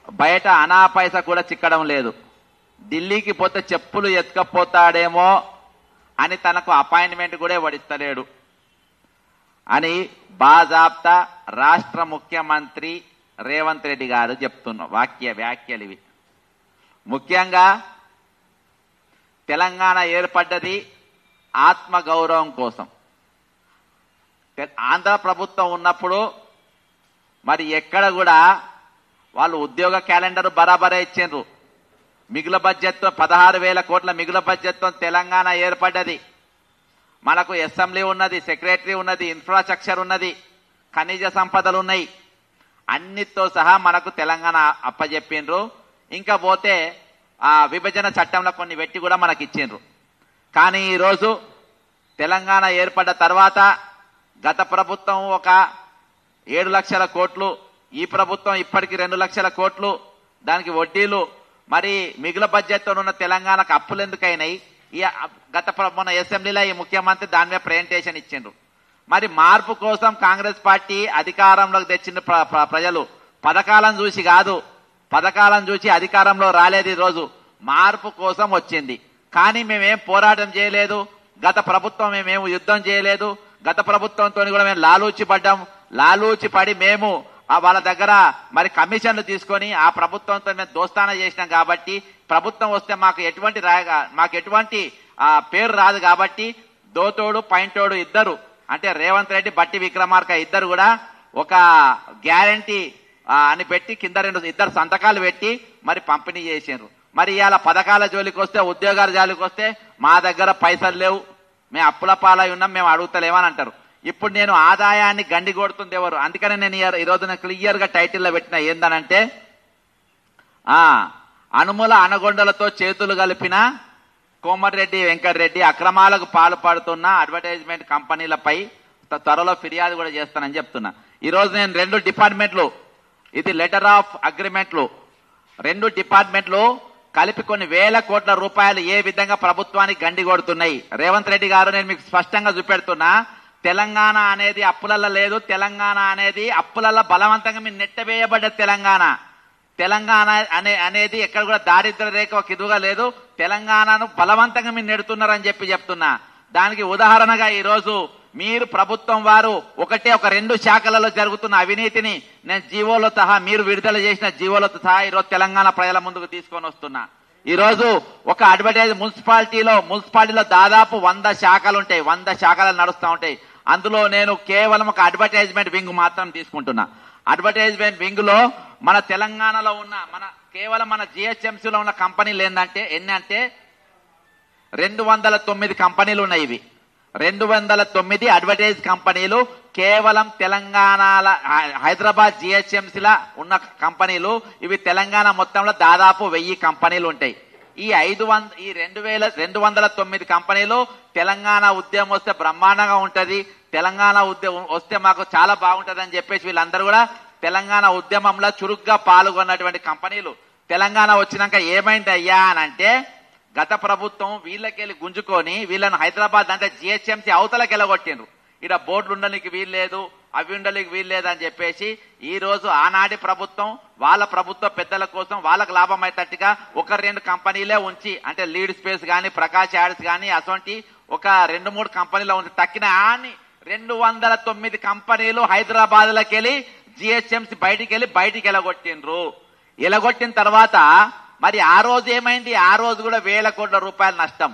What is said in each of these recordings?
బయట అనా పైసా కూడా చిక్కడం లేదు. ఢిల్లీకి పోతే చెప్పులు ఎత్తుకపోతాడేమో అని తనకు అపాయింట్మెంట్ కూడా వడిస్తలేడు అని బాజాప్తా రాష్ట్ర ముఖ్యమంత్రి రేవంత్ రెడ్డి గారు చెప్తున్న వ్యాఖ్యలు ఇవి. ముఖ్యంగా తెలంగాణ ఏర్పడ్డది ఆత్మగౌరవం కోసం. ఆంధ్ర ప్రభుత్వం ఉన్నప్పుడు మరి ఎక్కడ కూడా వాళ్ళు ఉద్యోగ క్యాలెండర్ బరాబరే ఇచ్చిండ్రు. మిగులు బడ్జెట్తో 16,000 కోట్ల మిగులు బడ్జెట్తో తెలంగాణ ఏర్పడ్డది. మనకు అసెంబ్లీ ఉన్నది, సెక్రటరీ ఉన్నది, ఇన్ఫ్రాస్ట్రక్చర్ ఉన్నది, ఖనిజ సంపదలు ఉన్నాయి. అన్నిటితో సహా మనకు తెలంగాణ అప్పచెప్పిండ్రు. ఇంకా పోతే ఆ విభజన చట్టంలో కొన్ని పెట్టి కూడా మనకి ఇచ్చిండ్రు. కానీ ఈరోజు తెలంగాణ ఏర్పడ్డ తర్వాత గత ప్రభుత్వం ఒక 7 లక్షల కోట్లు, ఈ ప్రభుత్వం ఇప్పటికి 2 లక్షల కోట్లు, దానికి వడ్డీలు, మరి మిగులు బడ్జెట్తో ఉన్న తెలంగాణకు అప్పులు ఎందుకైనాయి? ఈ మొన్న అసెంబ్లీలో ఈ ముఖ్యమంత్రి దాని మీద ప్రెజెంటేషన్ ఇచ్చిండ్రు. మరి మార్పు కోసం కాంగ్రెస్ పార్టీ అధికారంలోకి తెచ్చిన ప్రజలు పథకాలను చూసి కాదు, పథకాలను చూసి అధికారంలో రాలేదు. ఈరోజు మార్పు కోసం వచ్చింది. కానీ మేమేం పోరాటం చేయలేదు. గత ప్రభుత్వం మేమేం యుద్ధం చేయలేదు. గత ప్రభుత్వంతో కూడా మేము లాలూచి పడి మేము వాళ్ళ దగ్గర మరి కమిషన్లు తీసుకొని ఆ ప్రభుత్వంతో మేము దోస్తానా చేసినాం. కాబట్టి ప్రభుత్వం వస్తే మాకు ఎటువంటి పేరు రాదు. కాబట్టి దోతోడు పైంటోడు ఇద్దరు, అంటే రేవంత్ రెడ్డి, బట్టి విక్రమార్క ఇద్దరు కూడా ఒక గ్యారంటీ అని పెట్టి కింద ఇద్దరు సంతకాలు పెట్టి మరి పంపిణీ చేసిండ్రు. మరి ఇవాళ పథకాల జోలికి వస్తే, ఉద్యోగాల జోలికి వస్తే మా దగ్గర పైసలు లేవు, మేము అప్పుల పాలై ఉన్నాం, మేము అడుగుతలేమని అంటారు. ఇప్పుడు నేను ఆదాయాన్ని గండి కొడుతుంది ఎవరు? అందుకనే నేను ఈరోజు నేను క్లియర్ గా టైటిల్లో పెట్టిన ఏందనంటే, అనుముల అనగొండలతో చేతులు కలిపిన కోమటిరెడ్డి వెంకటరెడ్డి అక్రమాలకు పాల్పడుతున్న అడ్వర్టైజ్మెంట్ కంపెనీలపై త్వరలో ఫిర్యాదు కూడా చేస్తానని చెప్తున్నా. ఈరోజు నేను 2 డిపార్ట్మెంట్లు, ఇది లెటర్ ఆఫ్ అగ్రిమెంట్లు, 2 డిపార్ట్మెంట్లు కలిపి కొన్ని వేల కోట్ల రూపాయలు ఏ విధంగా ప్రభుత్వానికి గండి కొడుతున్నాయి. రేవంత్ రెడ్డి గారు, నేను మీకు స్పష్టంగా చూపెడుతున్నా, తెలంగాణ అనేది అప్పులల్లో లేదు. తెలంగాణ అనేది అప్పులల్లో బలవంతంగా మీరు నెట్టవేయబడ్డ తెలంగాణ అనేది ఎక్కడ కూడా దారిద్ర్య రేఖ కిదుగా లేదు. తెలంగాణను బలవంతంగా మీరు నెడుతున్నారని చెప్తున్నా. దానికి ఉదాహరణగా ఈరోజు మీరు ప్రభుత్వం వారు ఒక 2 శాఖలలో జరుగుతున్న అవినీతిని నేను జీవోలో సహా, మీరు విడుదల చేసిన జీవోలతో సహా ఈరోజు తెలంగాణ ప్రజల ముందుకు తీసుకొని వస్తున్నా. ఈరోజు ఒక మున్సిపాలిటీలో దాదాపు 100 శాఖలు ఉంటాయి, 100 శాఖలు నడుస్తూ ఉంటాయి. అందులో నేను కేవలం ఒక అడ్వర్టైజ్మెంట్ వింగ్ మాత్రం తీసుకుంటున్నా. అడ్వర్టైజ్మెంట్ వింగ్ లో మన తెలంగాణలో ఉన్న కేవలం మన జిహెచ్ఎంసీలో ఉన్న కంపెనీలు ఎన్ని 209 కంపెనీలు ఉన్నాయి. ఇవి 209 అడ్వర్టైజ్ కంపెనీలు కేవలం తెలంగాణ హైదరాబాద్ జిహెచ్ఎంసీలా ఉన్న కంపెనీలు. ఇవి తెలంగాణ మొత్తంలో దాదాపు 1000 కంపెనీలు ఉంటాయి. ఈ 209 కంపెనీలు తెలంగాణ ఉద్యమం వస్తే బ్రహ్మాండంగా ఉంటది, తెలంగాణ ఉద్యమం వస్తే మాకు చాలా బాగుంటది అని చెప్పేసి వీళ్ళందరూ కూడా తెలంగాణ ఉద్యమంలో చురుగ్గా పాల్గొన్నటువంటి కంపెనీలు. తెలంగాణ వచ్చినాక ఏమైంది అయ్యా అనంటే, గత ప్రభుత్వం వీళ్ళకెళ్ళి గుంజుకొని వీళ్ళని హైదరాబాద్ అంటే జిహెచ్ఎంసీ అవతలకి వెళ్ళగొట్టిండ్రు. ఇక్కడ బోర్డులు ఉండడానికి వీల్లేదు, అవి ఉండడానికి వీల్లేదు అని చెప్పేసి ఈ రోజు ఆనాటి ప్రభుత్వం వాళ్ళ ప్రభుత్వ పెద్దల కోసం వాళ్ళకు లాభం అయ్యేటట్టుగా 1-2 కంపెనీలే ఉంచి, అంటే లీడ్ స్పేస్ గానీ, ప్రకాష్ యాడ్స్ గానీ, అటువంటి ఒక 2-3 కంపెనీలు ఉంచి తక్కిన 209 కంపెనీలు హైదరాబాద్ లకి వెళ్ళి జిహెచ్ఎంసీ బయటికి వెళ్ళగొట్టిండ్రు. ఎలగొట్టిన తర్వాత మరి ఆ రోజు ఏమైంది? ఆ రోజు కూడా 1000 కోట్ల రూపాయలు నష్టం,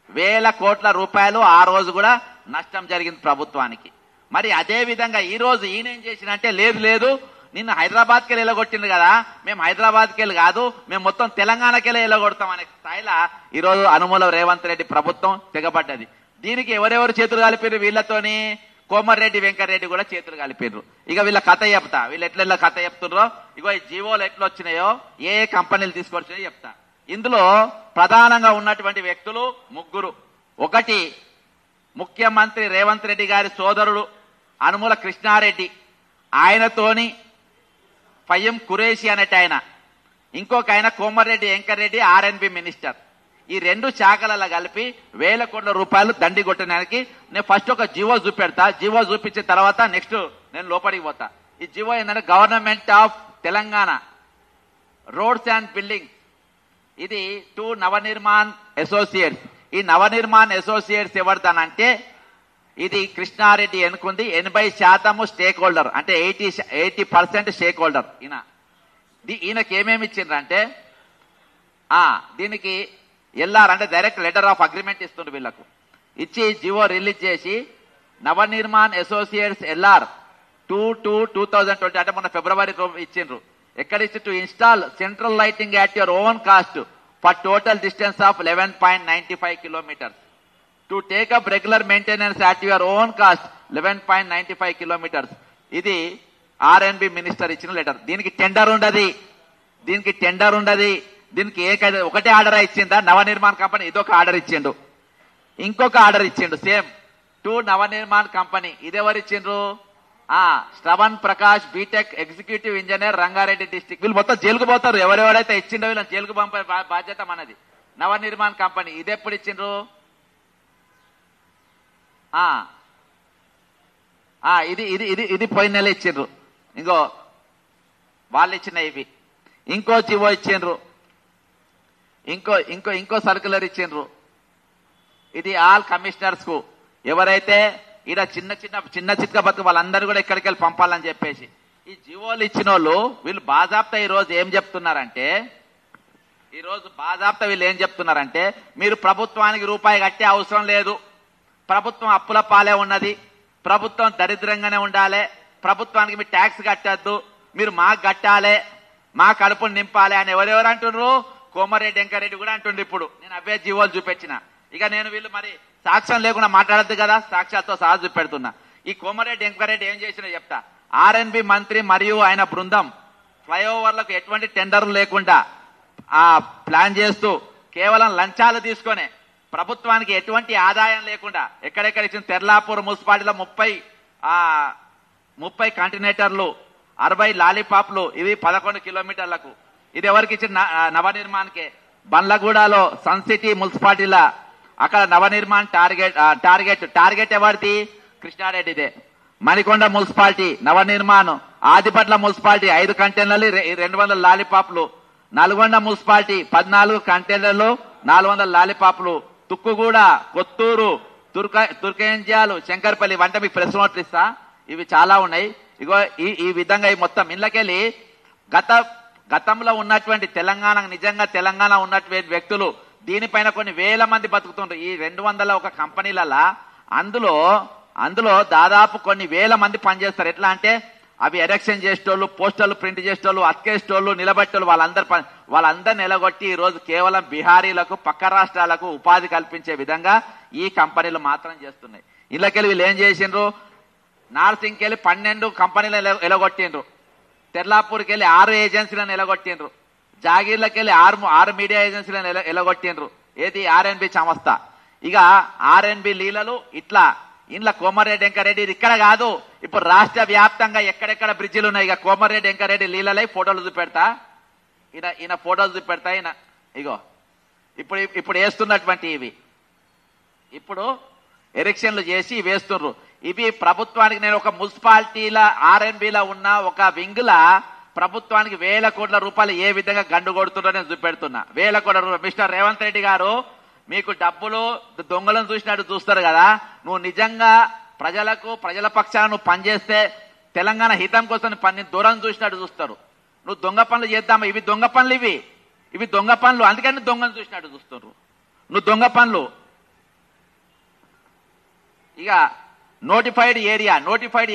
1000 కోట్ల రూపాయలు ఆ రోజు కూడా నష్టం జరిగింది ప్రభుత్వానికి. మరి అదే విధంగా ఈ రోజు ఈయనేం చేసినంటే, లేదు నిన్ను హైదరాబాద్కి వెళ్ళి ఎలగొట్టింది కదా, మేము హైదరాబాద్కి వెళ్ళి కాదు, మేము మొత్తం తెలంగాణకి వెళ్ళి ఎలగొడతాం అనే స్థాయిలో ఈరోజు అనుమూల రేవంత్ రెడ్డి ప్రభుత్వం తెగబడ్డది. దీనికి ఎవరెవరు చేతులు కలిపారు? వీళ్ళతోని కోమటిరెడ్డి వెంకటరెడ్డి కూడా చేతులు కలిపారు. ఇక వీళ్ళ కథ చెప్తా, వీళ్ళు ఎట్లా కథ చెప్తున్నారో. ఇగో ఈ జీవోలు ఎట్లా వచ్చినాయో, ఏ కంపెనీలు తీసుకొచ్చినాయో చెప్తా. ఇందులో ప్రధానంగా ఉన్నటువంటి వ్యక్తులు 3. ఒకటి, ముఖ్యమంత్రి రేవంత్ రెడ్డి గారి సోదరుడు అనుమూల కృష్ణారెడ్డి, ఆయనతోని ఫయ్యం ఖురేషి అనేట ఆయన, ఇంకొక ఆయన కోమటిరెడ్డి వెంకటరెడ్డి ఆర్ఎన్బి మినిస్టర్. ఈ 2 శాఖలలో కలిపి 1000 కోట్ల రూపాయలు దండి కొట్టడానికి నేను ఫస్ట్ ఒక జీవో చూపెడతా. జీవో చూపించిన తర్వాత నెక్స్ట్ నేను లోపలికి పోతా. ఈ జీవో ఏంటంటే, government of Telangana roads and buildings, ఇది టు నవనిర్మాణ్ అసోసియేట్స్. ఈ నవనిర్మాణ్ అసోసియేట్స్ ఎవరిదానంటే ఇది కృష్ణారెడ్డి ఎన్నుకుంది. 80% స్టేక్ హోల్డర్, అంటే 80% స్టేక్ హోల్డర్. ఈయనకి ఏమేమి ఇచ్చిండ్రంటే దీనికి ఎల్ఆర్ అంటే డైరెక్ట్ లెటర్ ఆఫ్ అగ్రిమెంట్ ఇస్తుండ్రు వీళ్లకు. ఇచ్చి జివో రిలీజ్ చేసి నవనిర్మాణ్ అసోసియేట్స్ ఎల్ఆర్ 2/2020 అంటే మొన్న ఫిబ్రవరి ఇచ్చిండ్రు. ఎక్కడ ఇచ్చి to install central lighting at your own cost for total distance of 11.95 kilometers. To take up regular maintenance at your own cost 11.95 kilometers. ఇది R&B minister ఇచ్చిన లెటర్. దీనికి టెండర్ ఉండదు, దీనికి ఒకటే ఆర్డర్ ఇచ్చిందా నవనిర్మాణ్ కంపెనీ? ఇదొక ఆర్డర్ ఇచ్చిండు. ఇంకొక ఆర్డర్ ఇచ్చిండు సేమ్ టు నవనిర్మాణ్ కంపెనీ. ఇదెవరు ఇచ్చిండ్రు? Shravan Prakash B Tech executive engineer Rangareddy district. వీళ్ళు మొత్తం జైలుకు పోతారు. ఎవరెవరైతే ఇచ్చిండో వీళ్ళని జైలుకు పంపే బాధ్యత మనది. నవనిర్మాణ్ కంపెనీ ఇది ఎప్పుడు ఇచ్చిండ్రు? ఇది పోయిన నెల ఇచ్చిండ్రు. ఇంకో వాళ్ళు ఇచ్చిన ఇవి ఇంకో జివో ఇచ్చిండ్రు, ఇంకో సర్క్యులర్ ఇచ్చిండ్రు. ఇది ఆల్ కమిషనర్స్ కు ఎవరైతే ఈడ చిన్న చిత్క బతుకు వాళ్ళందరూ కూడా ఇక్కడికి వెళ్ళి పంపాలని చెప్పేసి ఈ జివోలు ఇచ్చిన వాళ్ళు వీళ్ళు బాజాప్తా ఈరోజు ఏం చెప్తున్నారంటే వీళ్ళు ఏం చెప్తున్నారంటే మీరు ప్రభుత్వానికి రూపాయి కట్టే అవసరం లేదు, ప్రభుత్వం అప్పుల పాలే ఉన్నది, ప్రభుత్వం దరిద్రంగానే ఉండాలి, ప్రభుత్వానికి మీరు ట్యాక్స్ కట్టద్దు, మీరు మాకు కట్టాలి, మా కడుపును నింపాలి అని ఎవరెవరు అంటున్నారు? కోమరెడ్డి వెంకరెడ్డి కూడా అంటుండ్రు. ఇప్పుడు నేను అవే జీవోలు చూపించిన. ఇక నేను వీళ్ళు మరి సాక్ష్యం లేకుండా మాట్లాడద్దు కదా, సాక్ష్యాలతో సహా చూపెడుతున్నా. ఈ కోమరెడ్డి వెంకరెడ్డి ఏం చేసినా చెప్తా. ఆర్ఎన్బి మంత్రి మరియు ఆయన బృందం ఫ్లైఓవర్లకు ఎటువంటి టెండర్లు లేకుండా ప్లాన్ చేస్తూ కేవలం లంచాలు తీసుకొని ప్రభుత్వానికి ఎటువంటి ఆదాయం లేకుండా ఎక్కడెక్కడ ఇచ్చిన తెర్లాపూర్ మున్సిపాలిటీలో 30 కంటినేటర్లు, 60 లాలీపాప్లు, ఇవి 11 కిలోమీటర్లకు. ఇది ఎవరికి ఇచ్చిన? నవనిర్మాణ్కే. బండ్లగూడలో సన్ సిటీ మున్సిపాలిటీల అక్కడ నవనిర్మాణ్ టార్గెట్ ఎవరిది? కృష్ణారెడ్డిదే. మణికొండ మున్సిపాలిటీ నవనిర్మాణ్, ఆదిపట్ల మున్సిపాలిటీ 5 కంటైనర్లు 200 లాలీపాప్లు, నల్గొండ మున్సిపాలిటీ 14 కంటైనర్లు 400 లాలీపాప్లు, తుక్కుగూడ, కొత్తూరు, తుర్కేంజాలు, శంకర్పల్లి వంట మీకు ప్రెస్ నోట్లు ఇస్తా. ఇవి చాలా ఉన్నాయి. ఇగో ఈ విధంగా ఈ మొత్తం ఇళ్ళకెళ్ళి గతంలో ఉన్నటువంటి నిజంగా తెలంగాణ ఉన్నటువంటి వ్యక్తులు దీనిపైన కొన్ని వేల మంది బతుకుతుండ్రు. ఈ 201 కంపెనీలలో అందులో దాదాపు కొన్ని వేల మంది పనిచేస్తారు. ఎట్లా అంటే అవి ఎరెక్షన్ చేసేటోళ్ళు, పోస్టర్లు ప్రింట్ చేసేటోళ్ళు, అతికేసేటోళ్ళు, నిలబెట్టోళ్ళు, వాళ్ళందరూ నిలగొట్టి ఈ రోజు కేవలం బీహారీలకు, పక్క రాష్ట్రాలకు ఉపాధి కల్పించే విధంగా ఈ కంపెనీలు మాత్రం చేస్తున్నాయి. ఇళ్ళకెళ్ళి వీళ్ళు ఏం చేసిండ్రు? నార్సింగ్కి వెళ్ళి 12 కంపెనీలు ఎలగొట్టిండ్రు, తెర్లాపూర్కి వెళ్ళి 6 ఏజెన్సీలను ఎలగొట్టిండ్రు, జాగీర్లకి వెళ్ళి 6 మీడియా ఏజెన్సీలను ఎలగొట్టిండ్రు. ఏది? ఆర్ఎన్బి సంస్థ. ఇక ఆర్ఎన్బి లీలలు ఇట్లా ఇంట్లో కోమరెడ్డి వెంకరెడ్డి ఇది ఇక్కడ కాదు, ఇప్పుడు రాష్ట్ర వ్యాప్తంగా ఎక్కడెక్కడ బ్రిడ్జిలు ఉన్నాయి. ఇక కోమరెడ్డి వెంకరెడ్డి లీలలై ఫోటోలు చూపెడతా, ఈయన ఫోటోలు చూపెడతా. ఈయన ఇగో ఇప్పుడు వేస్తున్నటువంటి ఇవి ఇప్పుడు ఎరెక్షన్లు చేసి వేస్తున్నారు. ఇవి ప్రభుత్వానికి నేను ఒక మున్సిపాలిటీల ఆర్ఎన్బిలో ఉన్న ఒక వింగ్ల ప్రభుత్వానికి 1000 కోట్ల రూపాయలు ఏ విధంగా గండు కొడుతుండో నేను చూపెడుతున్నా. 1000 కోట్ల రూపాయలు. మిస్టర్ రేవంత్ రెడ్డి గారు, మీకు డబ్బులు దొంగలను చూసినట్టు చూస్తారు కదా, నువ్వు నిజంగా ప్రజల పక్షాన నువ్వు పనిచేస్తే తెలంగాణ హితం కోసం పని దూరం చూసినట్టు చూస్తారు. నువ్వు దొంగ పనులు చేద్దామా? ఇవి దొంగ పనులు, ఇవి దొంగ పనులు. అందుకని దొంగను చూసినట్టు చూస్తారు. నువ్వు దొంగ పనులు. ఇక నోటిఫైడ్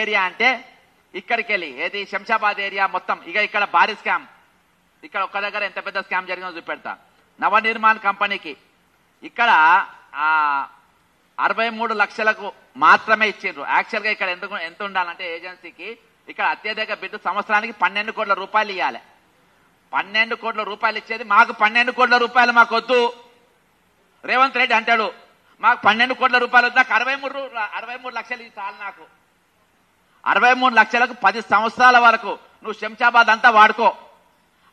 ఏరియా అంటే ఇక్కడికి వెళ్ళి ఏది శంషాబాద్ ఏరియా మొత్తం. ఇక ఇక్కడ భారీ స్కామ్, ఇక్కడ ఒక్క దగ్గర ఎంత పెద్ద స్కామ్ జరిగిందో చూపెడతా. నవనిర్మాణ్ కంపెనీకి ఇక్కడ 63 లక్షలకు మాత్రమే ఇచ్చిండ్రు. యాక్చువల్ గా ఇక్కడ ఎంత ఉండాలంటే ఏజెన్సీకి ఇక్కడ అత్యధిక బిడ్డు సంవత్సరానికి 12 కోట్ల రూపాయలు ఇవ్వాలి. 12 కోట్ల రూపాయలు ఇచ్చేది మాకు 12 కోట్ల రూపాయలు మాకు వద్దు. రేవంత్ రెడ్డి అంటాడు మాకు 12 కోట్ల రూపాయలు వద్దు, నాకు 63 లక్షలు ఇది చాలు. నాకు 63 లక్షలకు 10 సంవత్సరాల వరకు నువ్వు శంషాబాద్ అంతా వాడుకో.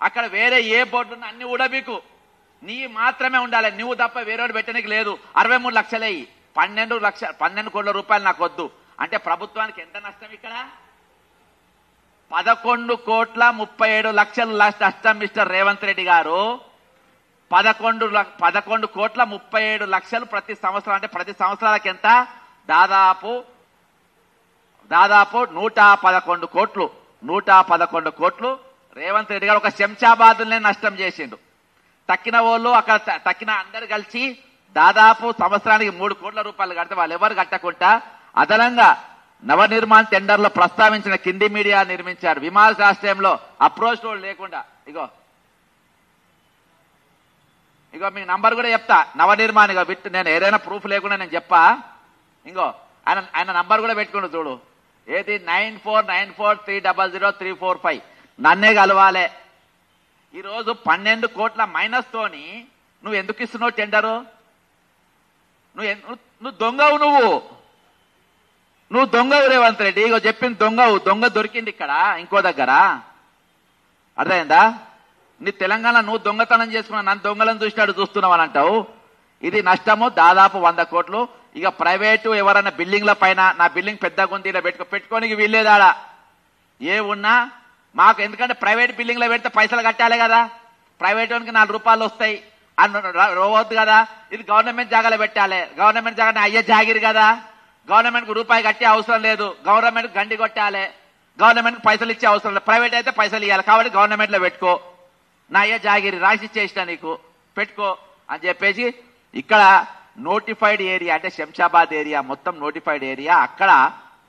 అక్కడ వేరే ఏ బోర్డున్నా అన్ని ఉడబీకు, నీ మాత్రమే ఉండాలి, నువ్వు తప్ప వేరేవాడు పెట్టడానికి లేదు. 63 లక్షలే. 12 కోట్ల రూపాయలు నాకు వద్దు అంటే ప్రభుత్వానికి ఎంత నష్టం? ఇక్కడ 11,37,00,000 నష్టం మిస్టర్ రేవంత్ రెడ్డి గారు. 11,37,00,000 ప్రతి సంవత్సరం. అంటే ప్రతి సంవత్సరాలకు ఎంత? దాదాపు 111 కోట్లు. 111 కోట్లు రేవంత్ రెడ్డి గారు ఒక శంషాబాద్నే నష్టం చేసిండు. తక్కిన వాళ్ళు అక్కడ తక్కిన అందరు కలిసి దాదాపు సంవత్సరానికి 3 కోట్ల రూపాయలు కడితే వాళ్ళు ఎవరు కట్టకుండా అదనంగా నవనిర్మాణ్ టెండర్లో ప్రస్తావించిన కింది మీడియా నిర్మించారు. విమానాశ్రయంలో అప్రోచ్ రోడ్ లేకుండా. ఇగో మీకు నంబర్ కూడా చెప్తా. నవనిర్మాణ్ ఇగో విత్ నేను ఏదైనా ప్రూఫ్ లేకుండా నేను చెప్పా. ఇంకో ఆయన నంబర్ కూడా పెట్టుకుని చూడు. ఏది 9494300345. నన్నే కలవాలే. ఈరోజు 12 కోట్ల మైనస్ తోని నువ్వు ఎందుకు ఇస్తున్నావు టెండరు? నువ్వు దొంగవు. నువ్వు దొంగవు రేవంత్ రెడ్డి. ఇగో చెప్పింది దొంగవు. దొంగ దొరికింది ఇక్కడ ఇంకో దగ్గర. అర్థమైందా? నీ తెలంగాణ నువ్వు దొంగతనం చేసుకున్నావు. నన్ను దొంగలను చూస్తున్నావు అని అంటావు. ఇది నష్టము దాదాపు 100 కోట్లు. ఇక ప్రైవేటు ఎవరైనా బిల్డింగ్ల పైన నా బిల్డింగ్ పెద్దగా ఉంది ఇలా పెట్టుకోనికి వీల్లేదాడా ఏ ఉన్నా మాకు. ఎందుకంటే ప్రైవేట్ బిల్డింగ్లో పెడితే పైసలు కట్టాలి కదా. ప్రైవేట్ వానికి 4 రూపాయలు వస్తాయి రోవద్దు కదా. ఇది గవర్నమెంట్ జాగాలో పెట్టాలి. గవర్నమెంట్ జాగా అయ్యే జాగిరి కదా. గవర్నమెంట్ కు రూపాయి కట్టే అవసరం లేదు. గవర్నమెంట్ గండి కొట్టాలి. గవర్నమెంట్ పైసలు ఇచ్చే అవసరం లేదు. ప్రైవేట్ అయితే పైసలు ఇవ్వాలి. కాబట్టి గవర్నమెంట్ లో పెట్టుకో. నా అయ్యే జాగిరి రాసి ఇచ్చేసిన నీకు పెట్టుకో అని చెప్పేసి ఇక్కడ నోటిఫైడ్ ఏరియా అంటే శంషాబాద్ ఏరియా మొత్తం నోటిఫైడ్ ఏరియా. అక్కడ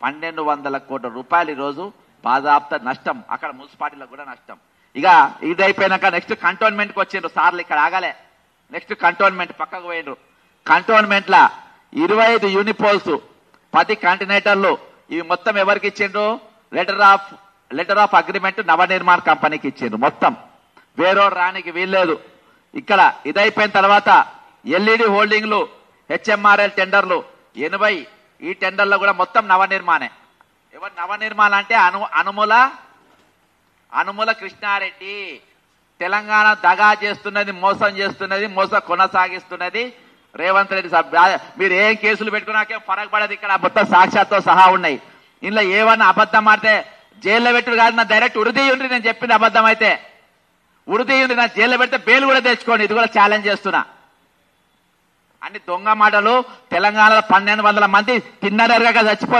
1200 కోట్ల రూపాయలు ఈరోజు బాధాప్త నష్టం. అక్కడ మున్సిపాలిటీలకు కూడా నష్టం. ఇక ఇది అయిపోయినాక నెక్స్ట్ కంటోన్మెంట్ కి వచ్చిండ్రు సార్లు. ఇక్కడ ఆగలే. నెక్స్ట్ కంటోన్మెంట్ పక్కకు పోయిండ్రు. కంటోన్మెంట్ లా 25 యూనిపోల్స్ 10 కంటినేటర్లు ఇవి మొత్తం ఎవరికి ఇచ్చిండ్రు? లెటర్ ఆఫ్ అగ్రిమెంట్ నవనిర్మాణ్ కంపెనీకి ఇచ్చిండ్రు. మొత్తం వేరే రానికి వీల్లేదు. ఇక్కడ ఇదైపోయిన తర్వాత ఎల్ఈడి హోల్డింగ్లు హెచ్ఎంఆర్ఎల్ టెండర్లు 80. ఈ టెండర్లో కూడా మొత్తం నవనిర్మాణే. ఎవరు నవనిర్మాణ అంటే అనుముల కృష్ణారెడ్డి. తెలంగాణ దగా చేస్తున్నది, మోసం చేస్తున్నది, మోసం కొనసాగిస్తున్నది రేవంత్ రెడ్డి సాబ్. మీరు ఏం కేసులు పెట్టుకున్నాకేం ఫరక్ పడదు. ఇక్కడ మొత్తం సాక్ష్యాలతో సహా ఉన్నాయి. ఇందులో ఏమన్నా అబద్ధం ఆడితే జైల్లో పెట్టుడు కాదు. నా డైరెక్ట్ ఉరిదీయుండ్రి. నేను చెప్పింది అబద్ధం అయితే ఉరిదీయుండ్రి. నా జైల్లో పెడితే బెయిల్ కూడా తెచ్చుకోండి. ఇది కూడా ఛాలెంజ్ చేస్తున్నా. అన్ని దొంగ మాటలు. తెలంగాణలో 1200 మంది తిన్నరగా చచ్చిపోయి